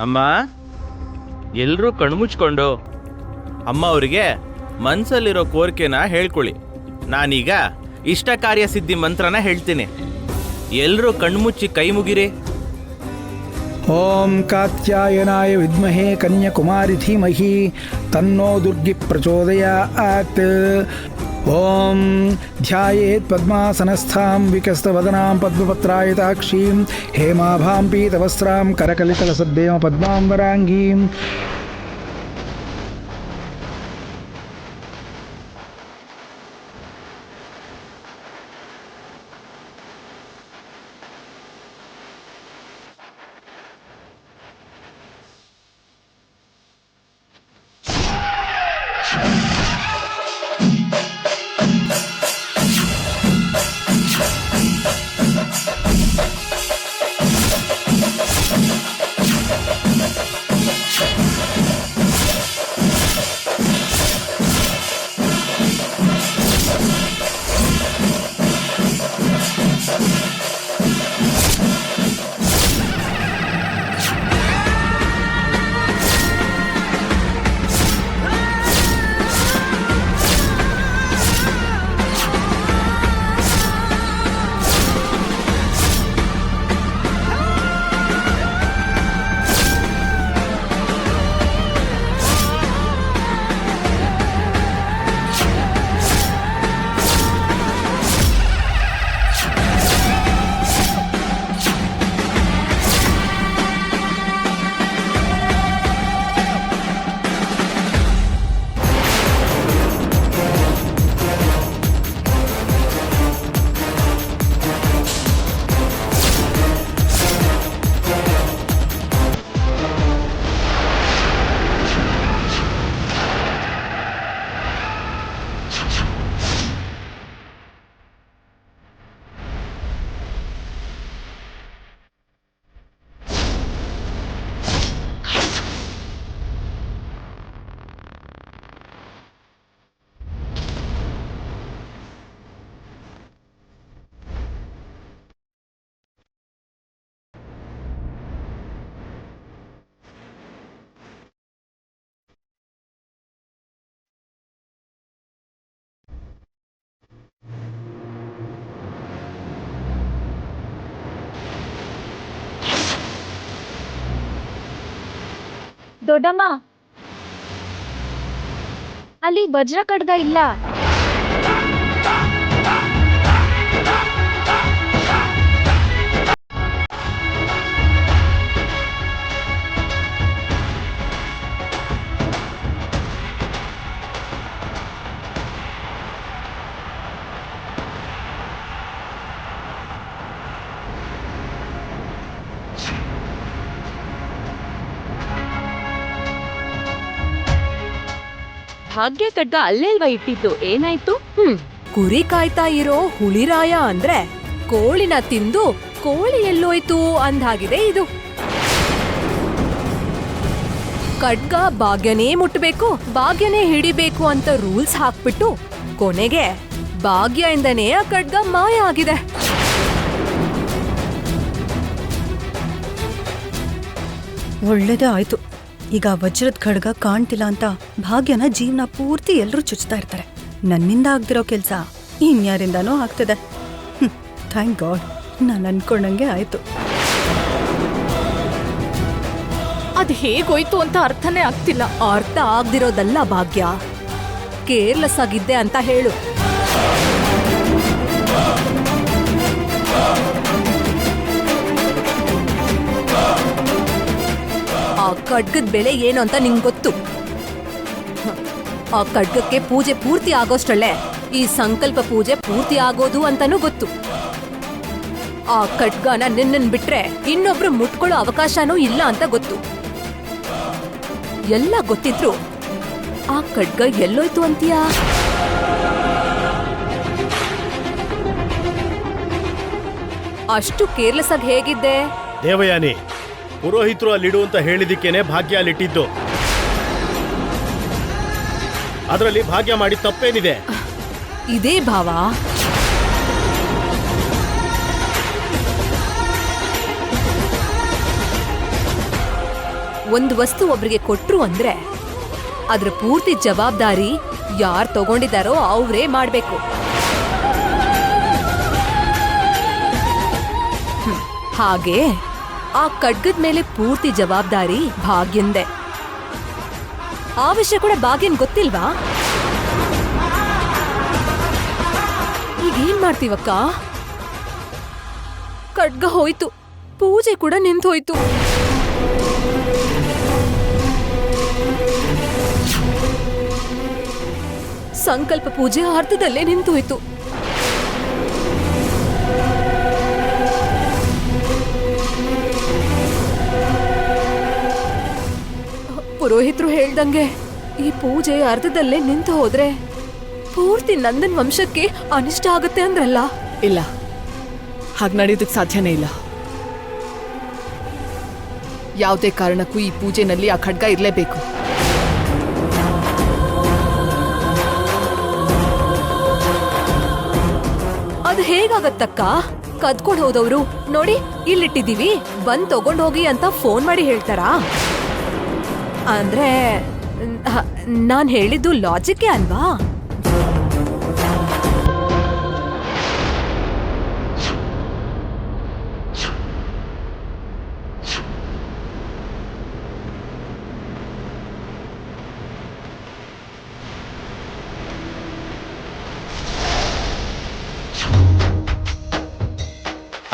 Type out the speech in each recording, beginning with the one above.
ಅಮ್ಮ, ಎಲ್ಲರೂ ಕಣ್ಮುಚ್ಕೊಂಡು ಅಮ್ಮ ಅವರಿಗೆ ಮನ್ಸಲ್ಲಿರೋ ಕೋರಿಕೆನ ಹೇಳ್ಕೊಳ್ಳಿ. ನಾನೀಗ ಇಷ್ಟ ಕಾರ್ಯ ಸಿದ್ಧಿ ಮಂತ್ರನ ಹೇಳ್ತೀನಿ. ಎಲ್ಲರೂ ಕಣ್ಮುಚ್ಚಿ ಕೈ ಮುಗಿರಿ. ಓಂ ಕಾತ್ಯಾಯನಾಯ ವಿದ್ಮಹೇ ಕನ್ಯಾಕುಮಾರಿ ಧೀಮಹಿ ತನ್ನೋ ದುರ್ಗಿ ಪ್ರಚೋದಯಾತ್. ಓಂ ಧ್ಯಾಯೇತ್ ಪದ್ಮಾಸನಸ್ಥಾಂ ವಿಕಸ್ತವದನಾಂ ಪದ್ಮಪತ್ರಾಯತಾಕ್ಷೀಂ ಹೇಮಾಭಾಂ ಪೀತವಸ್ತ್ರಾಂ ಕರಕಲಿತಲಸದ್ದೇವ ಪದ್ಮಾಂಬರಾಂಗೀಂ. ದೊಡ್ಡಮ್ಮ, ಅಲ್ಲಿ ವಜ್ರ ಖಡ್ಗ ಇಲ್ಲ. ಭಾಗ್ಯ ಖಡ್ಗ ಅಲ್ಲೇಲ್ವಾ ಇಟ್ಟಿದ್ದು? ಏನಾಯ್ತು? ಕುರಿ ಕಾಯ್ತಾ ಇರೋ ಹುಳಿರಾಯ ಅಂದ್ರೆ ಕೋಳಿನ ತಿಂದು ಕೋಳಿ ಎಲ್ಲೋಯ್ತು ಅಂದಾಗಿದೆ ಇದು. ಖಡ್ಗ ಭಾಗ್ಯನೇ ಮುಟ್ಬೇಕು, ಭಾಗ್ಯನೇ ಹಿಡಿಬೇಕು ಅಂತ ರೂಲ್ಸ್ ಹಾಕ್ಬಿಟ್ಟು ಕೊನೆಗೆ ಭಾಗ್ಯದಿಂದನೇ ಆ ಖಡ್ಗ ಮಾಯ ಆಗಿದೆ. ಒಳ್ಳೇದೇ ಆಯ್ತು. ಈಗ ವಜ್ರದ ಖಡ್ಗ ಕಾಣ್ತಿಲ್ಲ ಅಂತ ಭಾಗ್ಯನ ಜೀವನ ಪೂರ್ತಿ ಎಲ್ಲರೂ ಚುಚ್ತಾ ಇರ್ತಾರೆ. ನನ್ನಿಂದ ಆಗ್ದಿರೋ ಕೆಲ್ಸ ಇನ್ಯಾರಿಂದಾನೂ ಆಗ್ತದೆ. ಥ್ಯಾಂಕ್ ಗಾಡ್, ನಾನು ಅನ್ಕೊಂಡಂಗೆ ಆಯ್ತು. ಅದ್ ಹೇಗೋಯ್ತು ಅಂತ ಅರ್ಥನೇ ಆಗ್ತಿಲ್ಲ. ಅರ್ಥ ಆಗ್ದಿರೋದಲ್ಲ ಭಾಗ್ಯ, ಕೇರ್ಲೆಸ್ ಆಗಿದ್ದೆ ಅಂತ ಹೇಳು. ಆ ಖಡ್ಗದ ಬೆಲೆ ಏನು ಅಂತ ನಿಂಗೆ ಗೊತ್ತು. ಆ ಖಡ್ಗಕ್ಕೆ ಪೂಜೆ ಪೂರ್ತಿ ಆಗೋಷ್ಟರಲ್ಲೇ ಈ ಸಂಕಲ್ಪ ಪೂಜೆ ಪೂರ್ತಿ ಆಗೋದು ಅಂತಾನೂ ಗೊತ್ತು. ಆ ಖಡ್ಗನ ನಿನ್ನನ್ ಬಿಟ್ರೆ ಇನ್ನೊಬ್ರು ಮುಟ್ಕೊಳ್ಳೋ ಅವಕಾಶನೂ ಇಲ್ಲ ಅಂತ ಗೊತ್ತು. ಎಲ್ಲ ಗೊತ್ತಿದ್ರು ಆ ಖಡ್ಗ ಎಲ್ಲೋಯ್ತು ಅಂತೀಯಾ? ಅಷ್ಟು ಕೇರ್ಲೆಸ್ ಆಗಿ ಹೇಗಿದ್ದೆ? ದೇವಯಾನಿ, ಪುರೋಹಿತರು ಅಲ್ಲಿಡು ಅಂತ ಹೇಳಿದಿಕ್ಕೇನೆ ಭಾಗ್ಯ ಅಲ್ಲಿಟ್ಟಿದ್ದು. ಅದರಲ್ಲಿ ಭಾಗ್ಯ ಮಾಡಿ ತಪ್ಪೇನಿದೆ? ಇದೇ ಭಾವ. ಒಂದು ವಸ್ತು ಒಬ್ರಿಗೆ ಕೊಟ್ರು ಅಂದ್ರೆ ಅದ್ರ ಪೂರ್ತಿ ಜವಾಬ್ದಾರಿ ಯಾರ್ ತಗೊಂಡಿದಾರೋ ಅವ್ರೇ ಮಾಡ್ಬೇಕು. ಹಾಗೆ ಆ ಖಡ್ಗದ ಮೇಲೆ ಪೂರ್ತಿ ಜವಾಬ್ದಾರಿ ಭಾಗ್ಯಂದೆ. ಆ ವಿಷಯ ಕೂಡ ಭಾಗ್ಯನ್ ಗೊತ್ತಿಲ್ವಾ? ಈಗೇನ್ ಮಾಡ್ತೀವಕ್ಕ? ಖಡ್ಗ ಹೋಯ್ತು, ಪೂಜೆ ಕೂಡ ನಿಂತು ಹೋಯ್ತು. ಸಂಕಲ್ಪ ಪೂಜೆ ಅರ್ಧದಲ್ಲೇ ನಿಂತು ಹೋಯ್ತು. ಪುರೋಹಿತರು ಹೇಳ್ದಂಗೆ ಈ ಪೂಜೆ ಅರ್ಧದಲ್ಲೇ ನಿಂತು ಹೋದ್ರೆ ಪೂರ್ತಿ ನಂದನ್ ವಂಶಕ್ಕೆ ಅನಿಷ್ಟ ಆಗುತ್ತೆ ಅಂದ್ರಲ್ಲ. ಇಲ್ಲ, ಹಾಗೆ ನಡೆಯೋದಕ್ಕೆ ಸಾಧ್ಯನೇ ಇಲ್ಲ. ಯಾವುದೇ ಕಾರಣಕ್ಕೂ ಈ ಪೂಜೆನಲ್ಲಿ ಆ ಖಡ್ಗ ಇರಲೇಬೇಕು. ಅದು ಹೇಗಾಗತ್ತಕ್ಕ? ಕದ್ಕೊಂಡು ಹೋದವ್ರು ನೋಡಿ ಇಲ್ಲಿಟ್ಟಿದೀವಿ ಬಂದ್ ತಗೊಂಡ್ ಹೋಗಿ ಅಂತ ಫೋನ್ ಮಾಡಿ ಹೇಳ್ತಾರಾ? ಅಂದ್ರೆ ನಾನ್ ಹೇಳಿದ್ದು ಲಾಜಿಕ್ಕೇ ಅಲ್ವಾ?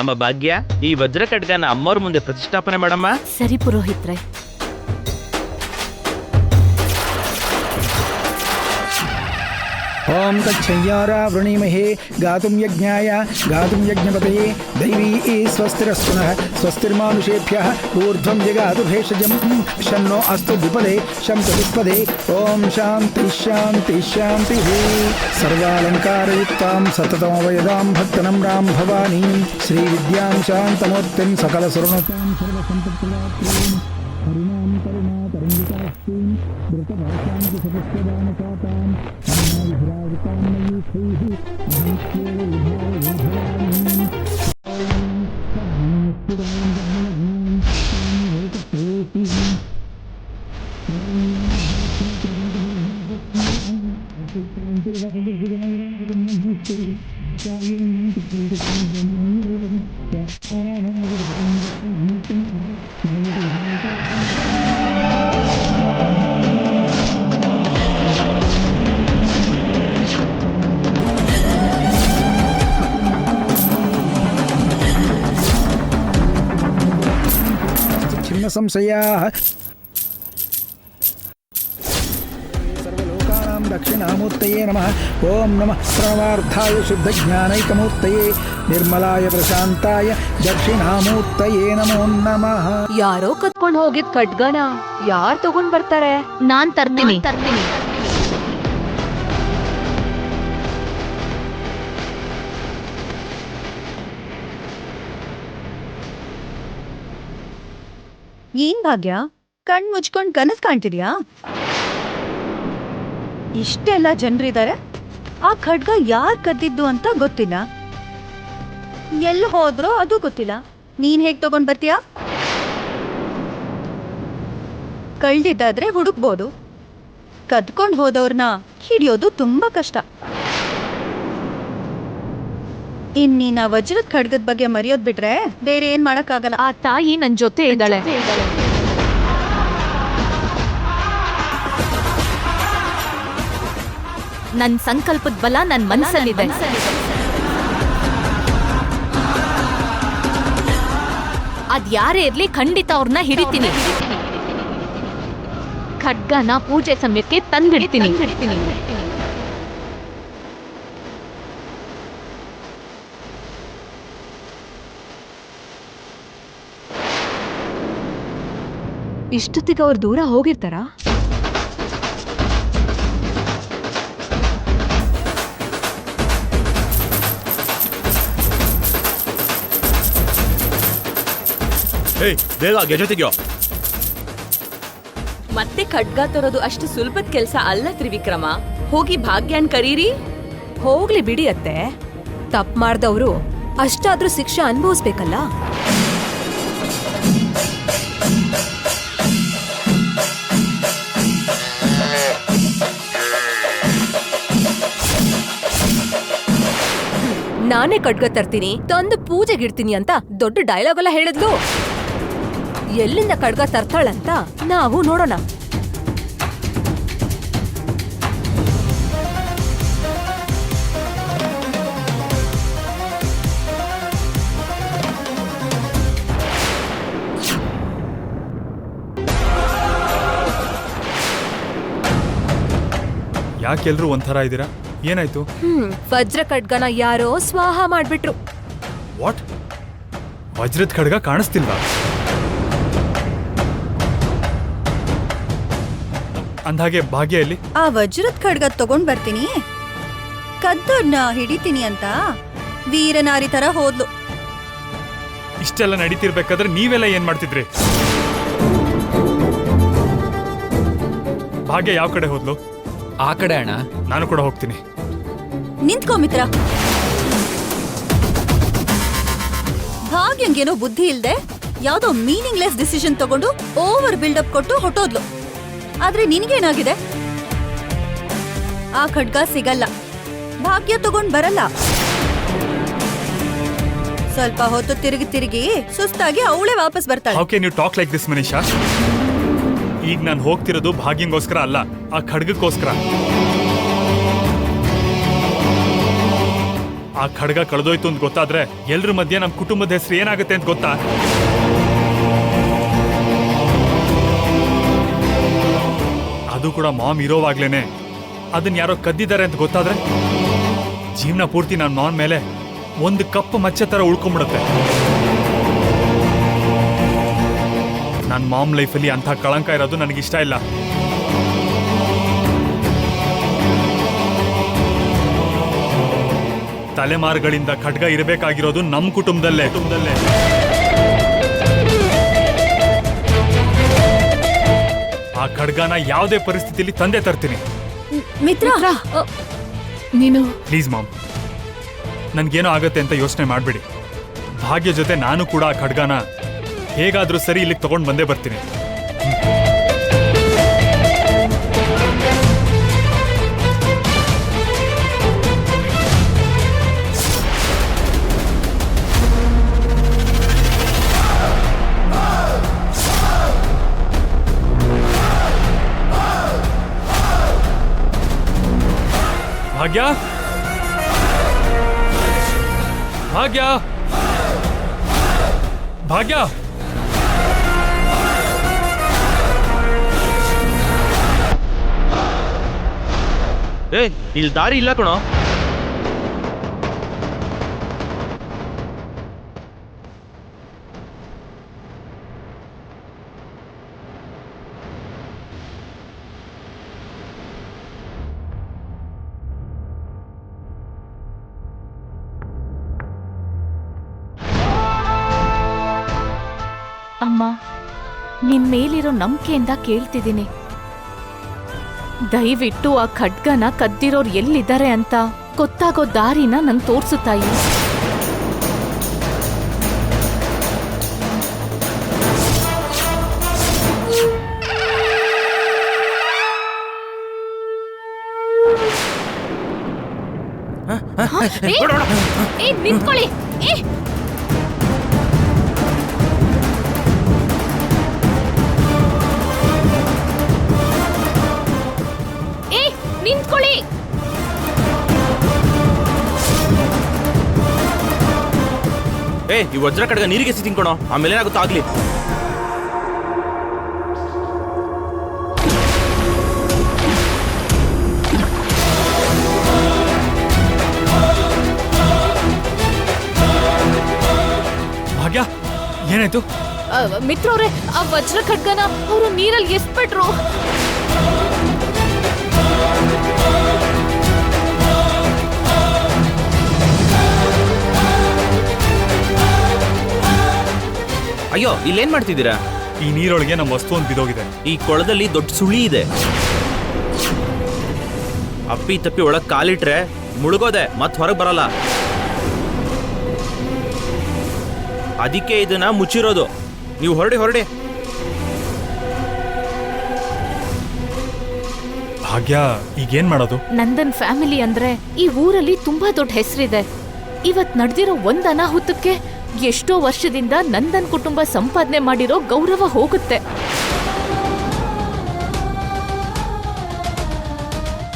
ಅಮ್ಮ ಭಾಗ್ಯ, ಈ ವಜ್ರ ಖಡ್ಗನ ಅಮ್ಮವ್ರ ಮುಂದೆ ಪ್ರತಿಷ್ಠಾಪನೆ ಮಾಡಮ್ಮ. ಸರಿ ಪುರೋಹಿತ್ರೆ. ಓಂ ತಚ್ಛಯ್ಯಾರ ವೃಣೀಮಹೇ ಗಾತುಂ ಯಜ್ಞಾಯ ಗಾತುಂ ಯಜ್ಞಪತಯೇ ದೈವೀ ಸ್ವಸ್ತಿರಸ್ತುನಃ ಸ್ವಸ್ತಿರ್ಮಾನುಷೇಭ್ಯಃ ಊರ್ಧ್ವಂ ಜಗಾತು ಭೇಷಜಂ ಶನ್ನೋ ಅಸ್ತು ದ್ವಿಪದೇ ಶಂ ಚತುಷ್ಪದೇ. ಓಂ ಶಾಂತಿ ಶಾಂತಿ ಶಾಂತಿ. ಸರ್ವಾಲಂಕಾರಯುಕ್ತಾಂ ಸತತಮವಯದಾಂ ಭಕ್ತನಮ್ರಾಂ ಭವಾನೀಂ ಶ್ರೀವಿದ್ಯಾಂ ಶಾಂತಮೂರ್ತಿಂ ಸಕಲ ಸುರ್ಣತಾಂ ಸರ್ವಸಂಪತ್ಪ್ರದಾತ್ರೀಂ ಹರಿಣಾಂ ಕರುಣಾತರಂಗಿತಾಸ್ತೀಂ ಧೃತಭಾಷಾಂತಿ ಸಪಸ್ಯದಾನಪಾತಾಂ ಅನ್ನಾವಿಭ್ರಾಜತಾಂ ಮಯೂಖೈಃ ಅಹಂತ್ಯೇವ ವಿಭಾವವಿಭವಾಮೀಂ. छिन्न संशयाः सर्वलोकानां दक्षिणामूर्तये नमः. ओम नमः प्रणवार्थाय शुद्धज्ञानैकमूर्तये ನಿರ್ಮಲಾಯ ಪ್ರಶಾಂತಾಯ ದಕ್ಷಿಣಾಮೂರ್ತಯೇ ನಮೋ ನಮಃ. ಯಾರೋ ಕತ್ಕೊಂಡು ಹೋಗಿದ್ ಖಡ್ಗನ ಯಾರ್ ತಗೊಂಡ್ ಬರ್ತಾರೆ? ನಾನ್ ತರ್ತೀನಿ. ಏನ್ ಭಾಗ್ಯ, ಕಣ್ ಮುಚ್ಕೊಂಡ್ ಕನಸ್ ಕಾಣ್ತಿದ್ಯಾ? ಇಷ್ಟೆಲ್ಲ ಜನರಿದ್ದಾರೆ, ಆ ಖಡ್ಗ ಯಾರ್ ಕದ್ದಿದ್ದು ಅಂತ ಗೊತ್ತಿಲ್ಲ, ಎಲ್ಲಿ ಹೋದ್ರೋ ಅದು ಗೊತ್ತಿಲ್ಲ. ನೀನ್ ಹೇಗ್ ತಗೊಂಡ್ ಬರ್ತೀಯಾ? ಕಳ್ದಿದ್ದಾದ್ರೆ ಹುಡುಕ್ಬೋದು, ಕದ್ಕೊಂಡ್ ಹೋದವ್ರನ್ನ ಹಿಡಿಯೋದು ತುಂಬಾ ಕಷ್ಟ. ಇನ್ನೀನ ವಜ್ರದ ಖಡ್ಗದ ಬಗ್ಗೆ ಮರೆಯೋದ್ ಬಿಟ್ರೆ ಬೇರೆ ಏನ್ ಮಾಡಕ್ಕಾಗಲ್ಲ. ಆ ತಾಯಿ ನನ್ ಜೊತೆ ಇದ್ದಾಳೆ. ನನ್ ಸಂಕಲ್ಪದ ಬಲ ನನ್ ಮನಸ್ಸಲ್ಲಿದೆ. ಅದ್ ಯಾರೇ ಇರ್ಲಿ ಖಂಡಿತ ಅವ್ರನ್ನ ಹಿಡಿತೀನಿ. ಖಡ್ಗನ ಪೂಜೆ ಸಮಯಕ್ಕೆ ತಂದಿಡ್ತೀನಿ. ಇಷ್ಟೊತ್ತಿಗೆ ಅವ್ರು ದೂರ ಹೋಗಿರ್ತಾರಾ? ಬೇಗ ಗೆಜೆ ತೆಗಿಯೋ. ಮತ್ತೆ ಖಡ್ಗ ತರೋದು ಅಷ್ಟು ಸುಲಭದ ಕೆಲಸ ಅಲ್ಲ ತ್ರಿವಿಕ್ರಮ. ಹೋಗಿ ಭಾಗ್ಯನ್ ಕರೀರಿ. ಹೋಗ್ಲಿ ಬಿಡಿ ಅತ್ತೆ, ತಪ್ಪು ಮಾಡ್ದವ್ರು ಅಷ್ಟಾದ್ರೂ ಶಿಕ್ಷೆ ಅನುಭವಿಸ್ಬೇಕಲ್ಲ. ನಾನೇ ಖಡ್ಗ ತರ್ತೀನಿ, ತಂದು ಪೂಜೆಗಿಡ್ತೀನಿ ಅಂತ ದೊಡ್ಡ ಡೈಲಾಗ್ ಎಲ್ಲ ಹೇಳಿದ್ಲು. ಎಲ್ಲಿಂದ ಖಡ್ಗ ತರ್ತಾಳಂತ ನಾವು ನೋಡೋಣ. ಯಾಕೆಲ್ರೂ ಒಂಥರ ಇದ್ದೀರಾ? ಏನಾಯ್ತು? ವಜ್ರ ಖಡ್ಗನ ಯಾರೋ ಸ್ವಾಹ ಮಾಡ್ಬಿಟ್ರು. ವಾಟ್? ವಜ್ರದ ಖಡ್ಗ ಕಾಣಿಸ್ತಿಲ್ವಾ? ಅಂದ್ಹಾಗೆ ಭಾಗ್ಯಲ್ಲಿ ಆ ವಜ್ರದ ಖಡ್ಗ ತಗೊಂಡ್ ಬರ್ತೀನಿ, ಕದ್ದೋರ್ನ ಹಿಡಿತೀನಿ ಅಂತ ವೀರನಾರಿ ತರ ಹೋದ್ಲು. ಇಷ್ಟೆಲ್ಲ ನಡೀತಿರ್ಬೇಕಾದ್ರೆ ನೀವೆಲ್ಲ ಏನ್ ಮಾಡ್ತಿದ್ರಿ? ಭಾಗ್ಯ ಯಾವ ಕಡೆ ಹೋದ್ಲು? ಆ ಕಡೆ ಅಣ್ಣ. ನಾನು ಕೂಡ ಹೋಗ್ತೀನಿ. ನಿಂತ್ಕೋ ಮಿತ್ರ. ಭಾಗ್ಯಂಗೇನೋ ಬುದ್ಧಿ ಇಲ್ದೆ ಯಾವ್ದೋ ಮೀನಿಂಗ್ಲೆಸ್ ಡಿಸಿಷನ್ ತಗೊಂಡು ಓವರ್ ಬಿಲ್ಡಪ್ ಕೊಟ್ಟು ಹೊಟ್ಟೋದ್ಲು. ಆದ್ರೆ ನಿನ್ಗೇನಾಗಿದೆ? ಆ ಖಡ್ಗ ಸಿಗಲ್ಲ, ಭಾಗ್ಯ ತಗೊಂಡ್ ಬರಲ್ಲ. ಸ್ವಲ್ಪ ಹೊತ್ತು ತಿರುಗಿ ತಿರುಗಿ ಸುಸ್ತಾಗಿ ಅವಳೇ ವಾಪಸ್ ಬರ್ತಾಳೆ. How can you talk like this Manisha? ಈಗ ನಾನು ಹೋಗ್ತಿರೋದು ಭಾಗ್ಯಂಗೋಸ್ಕರ ಅಲ್ಲ, ಆ ಖಡ್ಗಕ್ಕೋಸ್ಕರ. ಆ ಖಡ್ಗ ಕಳೆದೋಯ್ತು ಅಂತ ಗೊತ್ತಾದ್ರೆ ಎಲ್ರ ಮಧ್ಯೆ ನಮ್ಮ ಕುಟುಂಬದ ಹೆಸರು ಏನಾಗುತ್ತೆ ಅಂತ ಗೊತ್ತಾ? ಅದು ಕೂಡ ಮಾಮ್ ಇರೋವಾಗ್ಲೇನೆ ಅದನ್ನ ಯಾರೋ ಕದ್ದಿದ್ದಾರೆ ಅಂತ ಗೊತ್ತಾದ್ರೆ ಜೀವನ ಪೂರ್ತಿ ನನ್ನ ಮಾನ್ ಮೇಲೆ ಒಂದು ಕಪ್ಪು ಮಚ್ಚೆ ತರ ಉಳ್ಕೊಂಡ್ಬಿಡುತ್ತೆ. ನನ್ನ ಮಾಮ್ ಲೈಫಲ್ಲಿ ಅಂಥ ಕಳಂಕ ಇರೋದು ನನಗಿಷ್ಟ ಇಲ್ಲ. ತಲೆಮಾರುಗಳಿಂದ ಖಡ್ಗ ಇರಬೇಕಾಗಿರೋದು ನಮ್ಮ ಕುಟುಂಬದಲ್ಲೇ. ಆ ಖಡ್ಗನ ಯಾವುದೇ ಪರಿಸ್ಥಿತಿಯಲ್ಲಿ ತಂದೆ ತರ್ತೀನಿ. ಮಿತ್ರ, ನೀನು ಪ್ಲೀಸ್ ಮಾಮ್, ನನ್ಗೇನೋ ಆಗತ್ತೆ ಅಂತ ಯೋಚನೆ ಮಾಡಬೇಡಿ. ಭಾಗ್ಯ ಜೊತೆ ನಾನು ಕೂಡ ಆ ಖಡ್ಗನ ಹೇಗಾದ್ರೂ ಸರಿ ಇಲ್ಲಿಗೆ ತಗೊಂಡು ಬಂದೇ ಬರ್ತೀನಿ. ಭಾಗ್ಯ, ಭಾಗ್ಯ, ಭಾಗ್ಯ. ಏ, ಇಲ್ಲಿ ದಾರಿ ಇಲ್ಲ ಕಣೋ. ಅಮ್ಮ, ನಿನ್ ಮೇಲಿರೋ ನಂಬಿಕೆಯಿಂದ ಕೇಳ್ತಿದ್ದೀನಿ, ದಯವಿಟ್ಟು ಆ ಖಡ್ಗನ ಕದ್ದಿರೋರು ಎಲ್ಲಿದ್ದಾರೆ ಅಂತ ಗೊತ್ತಾಗೋ ದಾರಿನ ನಂಗೆ ತೋರ್ಸು ತಾಯಿ. ನಿಂತ್ಕೊಳ್ಳಿ. ನಿಂತ್ಕೊಳ್ಳಿ. ಈ ವಜ್ರ ಖಡ್ಗ ನೀರಿಗೆ ಸಿಕ್ಕಿಂಕೊಣೋ, ಆಮೇಲೆ ಏನಾಗುತ್ತೋ ಆಗ್ಲಿ. ಭಾಗ್ಯ, ಏನಾಯ್ತು? ಮಿತ್ರವ್ರೆ, ಆ ವಜ್ರ ಖಡ್ಗನ ಅವರು ನೀರಲ್ಲಿ ಎಸ್ಬಿಟ್ರು. ಅಯ್ಯೋ, ಇಲ್ಲೇನ್ ಮಾಡ್ತಿದ್ದೀರಾ? ಈ ನೀರೊಳಗೆ ನಮ್ಮ ವಸ್ತು ಒಂದು ಬಿದೋಗಿದೆ. ಈ ಕೊಳದಲ್ಲಿ ದೊಡ್ಡ ಸುಳಿ ಇದೆ. ಅಪ್ಪಿ ತಪ್ಪಿ ಒಳಗ್ ಕಾಲಿಟ್ರೆ ಮುಳುಗೋದೆ, ಮತ್ ಹೊರಗೆ ಬರಲ್ಲ. ಅದಕ್ಕೆ ಇದನ್ನ ಮುಚ್ಚಿರೋದು. ನೀವು ಹೊರಡಿ ಹೊರಡಿ. ಭಾಗ್ಯ, ಈಗೇನ್ ಮಾಡೋದು? ನಂದನ್ ಫ್ಯಾಮಿಲಿ ಅಂದ್ರೆ ಈ ಊರಲ್ಲಿ ತುಂಬಾ ದೊಡ್ಡ ಹೆಸರಿದೆ. ಇವತ್ ನಡೆದಿರೋ ಒಂದ್ ಅನಾಹುತಕ್ಕೆ ಎಷ್ಟೋ ವರ್ಷದಿಂದ ನಂದನ್ ಕುಟುಂಬ ಸಂಪಾದನೆ ಮಾಡಿರೋ ಗೌರವ ಹೋಗುತ್ತೆ.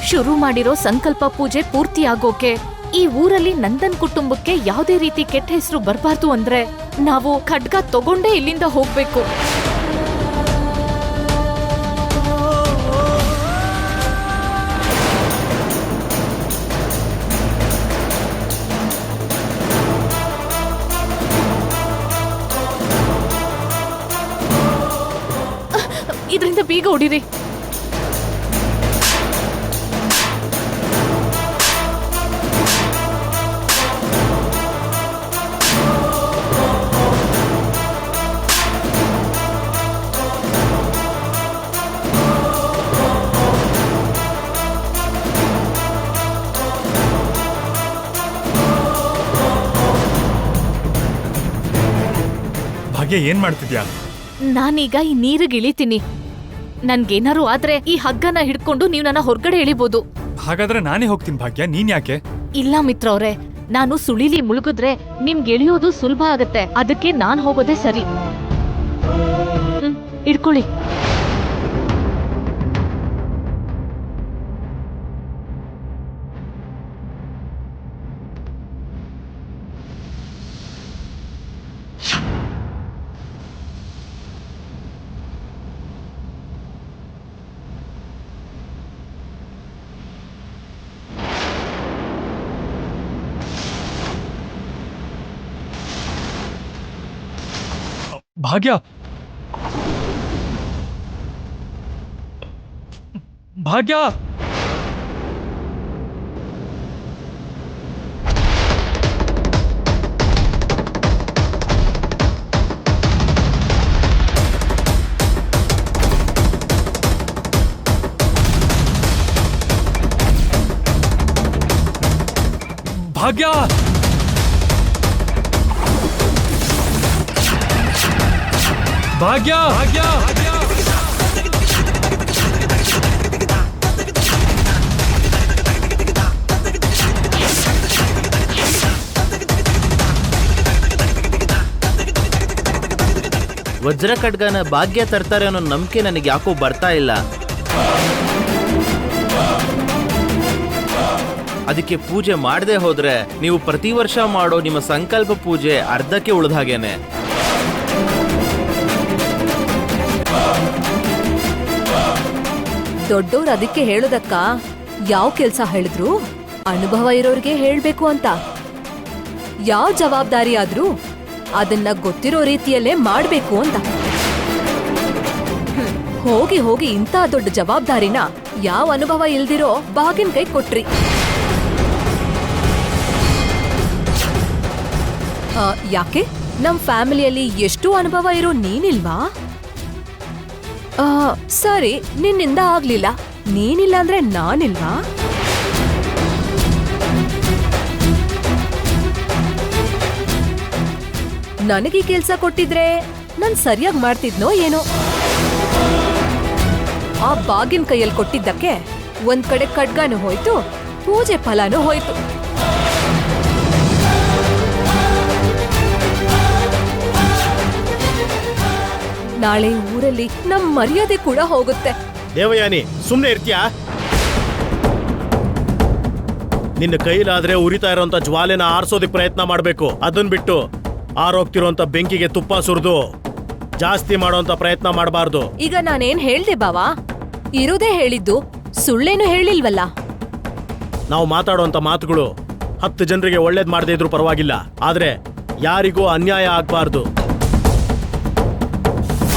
ಶುರು ಮಾಡಿರೋ ಸಂಕಲ್ಪ ಪೂಜೆ ಪೂರ್ತಿ ಆಗೋಕೆ ಈ ಊರಲ್ಲಿ ನಂದನ್ ಕುಟುಂಬಕ್ಕೆ ಯಾವುದೇ ರೀತಿ ಕೆಟ್ಟ ಹೆಸರು ಬರಬಾರ್ದು ಅಂದ್ರೆ ನಾವು ಖಡ್ಗ ತಗೊಂಡೇ ಇಲ್ಲಿಂದ ಹೋಗ್ಬೇಕು. ಇದರಿಂದ ಬೇಗ ಹೊಡಿರಿ. ಭಾಗ್ಯ ಏನ್ ಮಾಡ್ತಿದ್ಯಾ? ನಾನೀಗ ಈ ನೀರಿಗೆ ಇಳಿತೀನಿ. ನನ್ಗೇನಾರು ಆದ್ರೆ ಈ ಹಗ್ಗನ ಹಿಡ್ಕೊಂಡು ನೀವು ನನ್ನ ಹೊರಗಡೆ ಎಳಿಬೋದು. ಹಾಗಾದ್ರೆ ನಾನೇ ಹೋಗ್ತೀನಿ ಭಾಗ್ಯ, ನೀನ್ ಯಾಕೆ? ಇಲ್ಲ ಮಿತ್ರ ಅವ್ರೆ, ನಾನು ಸುಳಿಲಿ ಮುಳುಗಿದ್ರೆ ನಿಮ್ಗೆ ಎಳಿಯೋದು ಸುಲಭ ಆಗತ್ತೆ. ಅದಕ್ಕೆ ನಾನ್ ಹೋಗೋದೇ ಸರಿ. ಇಡ್ಕೊಳ್ಳಿ. ಭಾಗ್ಯ, ಭಾಗ್ಯ, ಭಾಗ್ಯ, ಭಾಗ್ಯ, ಭಾಗ್ಯ, ವಜ್ರ ಖಡ್ಗನ ಭಾಗ್ಯ ತರ್ತಾರೆ ಅನ್ನೋ ನಂಬಿಕೆ ನನಗೆ ಯಾಕೋ ಬರ್ತಾ ಇಲ್ಲ. ಅದಕ್ಕೆ ಪೂಜೆ ಮಾಡದೆ ಹೋದ್ರೆ ನೀವು ಪ್ರತಿ ವರ್ಷ ಮಾಡೋ ನಿಮ್ಮ ಸಂಕಲ್ಪ ಪೂಜೆ ಅರ್ಧಕ್ಕೆ ಉಳಿದ ಹಾಗೇನೆ. ದೊಡ್ಡೋರು ಅದಕ್ಕೆ ಹೇಳೋದಕ್ಕ ಯಾವ ಕೆಲ್ಸ ಹೇಳಿದ್ರು ಅನುಭವ ಇರೋರ್ಗೆ ಹೇಳ್ಬೇಕು ಅಂತ. ಯಾವ ಜವಾಬ್ದಾರಿ ಆದ್ರೂ ಅದನ್ನ ಗೊತ್ತಿರೋ ರೀತಿಯಲ್ಲೇ ಮಾಡ್ಬೇಕು ಅಂತ. ಹೋಗಿ ಹೋಗಿ ಇಂಥ ದೊಡ್ಡ ಜವಾಬ್ದಾರಿನ ಯಾವ ಅನುಭವ ಇಲ್ದಿರೋ ಬಾಗಿನ ಕೈ ಕೊಟ್ರಿ. ಯಾಕೆ ನಮ್ ಫ್ಯಾಮಿಲಿಯಲ್ಲಿ ಎಷ್ಟು ಅನುಭವ ಇರೋ ನೀನಿಲ್ವಾ? ಸರಿ, ನಿನ್ನಿಂದ ಆಗ್ಲಿಲ್ಲ, ನೀನಿಲ್ಲ ಅಂದ್ರೆ ನಾನಿಲ್ವಾ? ನನಗೀ ಕೆಲ್ಸ ಕೊಟ್ಟಿದ್ರೆ ನಾನ್ ಸರಿಯಾಗಿ ಮಾಡ್ತಿದ್ನೋ ಏನೋ. ಆ ಬಾಗಿನ ಕೈಯಲ್ಲಿ ಕೊಟ್ಟಿದ್ದಕ್ಕೆ ಒಂದ್ ಕಡೆ ಖಡ್ಗಾನು ಹೋಯ್ತು, ಪೂಜೆ ಫಲಾನು ಹೋಯ್ತು. ನಾಳೆ ಊರಲ್ಲಿ ನಮ್ ಮರ್ಯಾದೆ ಕೂಡ ಹೋಗುತ್ತೆ. ದೇವಯಾನಿ, ಸುಮ್ನೆ ಇರ್ತೀಯಾ? ನಿನ್ನ ಕೈಲಾದ್ರೆ ಉರಿತಾ ಇರೋಂತ ಜ್ವಾಲೆನ ಆರಿಸೋದಕ್ಕೆ ಪ್ರಯತ್ನ ಮಾಡ್ಬೇಕು. ಅದನ್ ಬಿಟ್ಟು ಆರೋಗ್ತಿರೋಂತ ಬೆಂಕಿಗೆ ತುಪ್ಪ ಸುರಿದು ಜಾಸ್ತಿ ಮಾಡೋಂತ ಪ್ರಯತ್ನ ಮಾಡಬಾರ್ದು. ಈಗ ನಾನೇನ್ ಹೇಳ್ದೆ ಬಾವಾ? ಇರೋದೇ ಹೇಳಿದ್ದು, ಸುಳ್ಳೇನು ಹೇಳಿಲ್ವಲ್ಲ. ನಾವು ಮಾತಾಡೋಂತ ಮಾತುಗಳು 10 ಜನರಿಗೆ ಒಳ್ಳೇದ್ ಮಾಡದೇ ಇದ್ರು ಪರವಾಗಿಲ್ಲ, ಆದ್ರೆ ಯಾರಿಗೂ ಅನ್ಯಾಯ ಆಗ್ಬಾರ್ದು.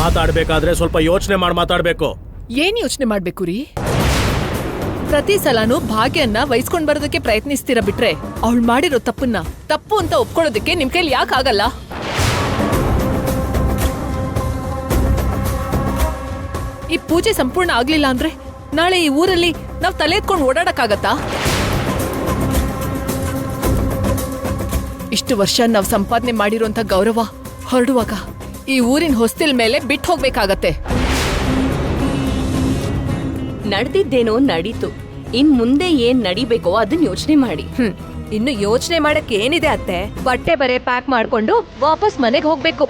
ಮಾತಾಡ್ಬೇಕಾದ್ರೆ ಸ್ವಲ್ಪ ಯೋಚನೆ ಮಾಡಿ ಮಾತಾಡ್ಬೇಕು. ಏನ್ ಯೋಚನೆ ಮಾಡ್ಬೇಕು ರೀ? ಪ್ರತಿ ಸಲನೂ ಭಾಗ್ಯನ್ನ ವಹಿಸ್ಕೊಂಡ್ ಬರೋದಕ್ಕೆ ಪ್ರಯತ್ನಿಸ್ತೀರ ಬಿಟ್ರೆ ಅವಳು ಮಾಡಿರೋ ತಪ್ಪನ್ನ ತಪ್ಪು ಅಂತ ಒಪ್ಕೊಳ್ಳೋದಕ್ಕೆ ನಿಮ್ ಕೈಲಿ ಯಾಕೆ ಆಗಲ್ಲ? ಈ ಪೂಜೆ ಸಂಪೂರ್ಣ ಆಗ್ಲಿಲ್ಲ ಅಂದ್ರೆ ನಾಳೆ ಈ ಊರಲ್ಲಿ ನಾವ್ ತಲೆ ಎತ್ಕೊಂಡು ಓಡಾಡಕ್ಕಾಗತ್ತಾ? ಇಷ್ಟು ವರ್ಷ ನಾವ್ ಸಂಪಾದನೆ ಮಾಡಿರೋಂಥ ಗೌರವ ಹೊರಡುವಾಗ ಈ ಊರಿನ ಹೊಸ್ತಿಲ್ ಮೇಲೆ ಬಿಟ್ಟು ಹೋಗ್ಬೇಕಾಗತ್ತೆ. ನಡೆದಿದ್ದೇನೋ ನಡೀತು, ಇನ್ ಮುಂದೆ ಏನ್ ನಡಿಬೇಕೋ ಅದನ್ನ ಯೋಚನೆ ಮಾಡಿ. ಇನ್ನು ಯೋಚನೆ ಮಾಡಕ್ ಏನಿದೆ ಅತ್ತೆ? ಬಟ್ಟೆ ಬರೆ ಪ್ಯಾಕ್ ಮಾಡ್ಕೊಂಡು ವಾಪಸ್ ಮನೆಗೆ ಹೋಗ್ಬೇಕು.